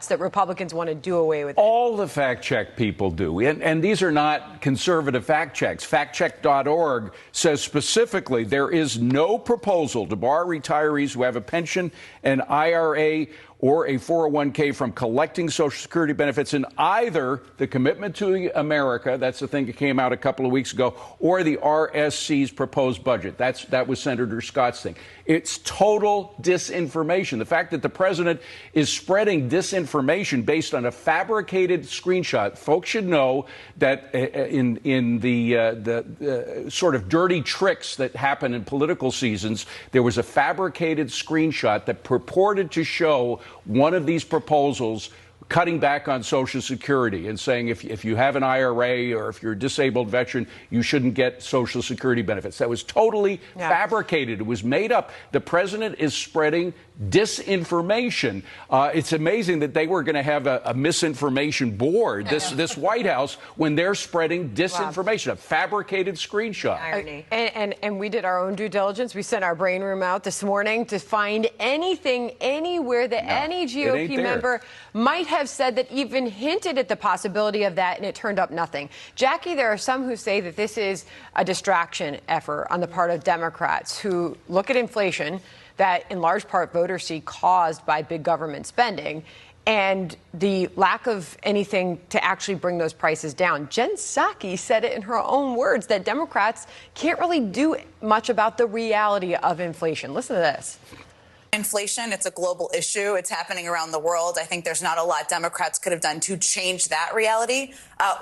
that Republicans want to do away with it. All the fact check people do. And these are not conservative fact checks. Factcheck.org says specifically there is no proposal to bar retirees who have a pension, an IRA, or a 401k from collecting Social Security benefits in either the Commitment to America, that's the thing that came out a couple of weeks ago, or the RSC's proposed budget. That was Senator Scott's thing. It's total disinformation. The fact that the president is spreading disinformation based on a fabricated screenshot, folks should know that in the sort of dirty tricks that happen in political seasons, there was a fabricated screenshot that purported to show one of these proposals cutting back on Social Security and saying if you have an IRA or if you're a disabled veteran, you shouldn't get Social Security benefits. That was totally fabricated. It was made up. The president is spreading disinformation. It's amazing that they were going to have a misinformation board, this White House, when they're spreading disinformation, a fabricated screenshot. Irony. And we did our own due diligence. We sent our brain room out this morning to find anything, anywhere that any GOP member might have said that even hinted at the possibility of that, and it turned up nothing. Jackie, there are some who say that this is a distraction effort on the part of Democrats who look at inflation that in large part voters see caused by big government spending and the lack of anything to actually bring those prices down. Jen Psaki said it in her own words that Democrats can't really do much about the reality of inflation. Listen to this. Inflation, it's a global issue. It's happening around the world. I think there's not a lot Democrats could have done to change that reality.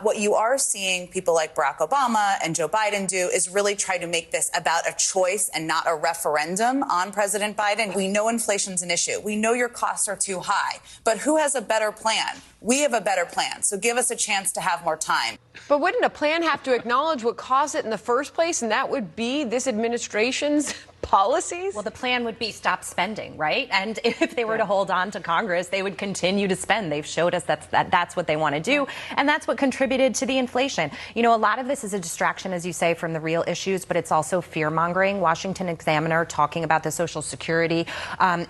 What you are seeing people like Barack Obama and Joe Biden do is really try to make this about a choice and not a referendum on President Biden. We know inflation's an issue. We know your costs are too high. But who has a better plan? We have a better plan. So give us a chance to have more time. But wouldn't a plan have to acknowledge what caused it in the first place? And that would be this administration's policies? Well, the plan would be stop spending, right? And if they were to hold on to Congress, they would continue to spend. They've showed us that's what they want to do. And that's what contributed to the inflation. You know, a lot of this is a distraction, as you say, from the real issues, but it's also fear-mongering. Washington Examiner talking about the Social Security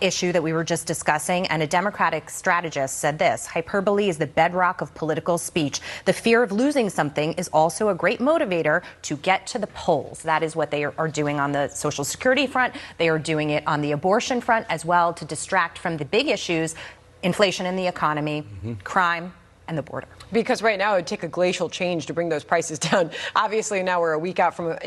issue that we were just discussing. And a Democratic strategist said this: hyperbole is the bedrock of political speech. The fear of losing something is also a great motivator to get to the polls. That is what they are doing on the Social Security front. They are doing it on the abortion front as well, to distract from the big issues: inflation in the economy, crime, and the border. Because right now it would take a glacial change to bring those prices down. Obviously, now we're a week out from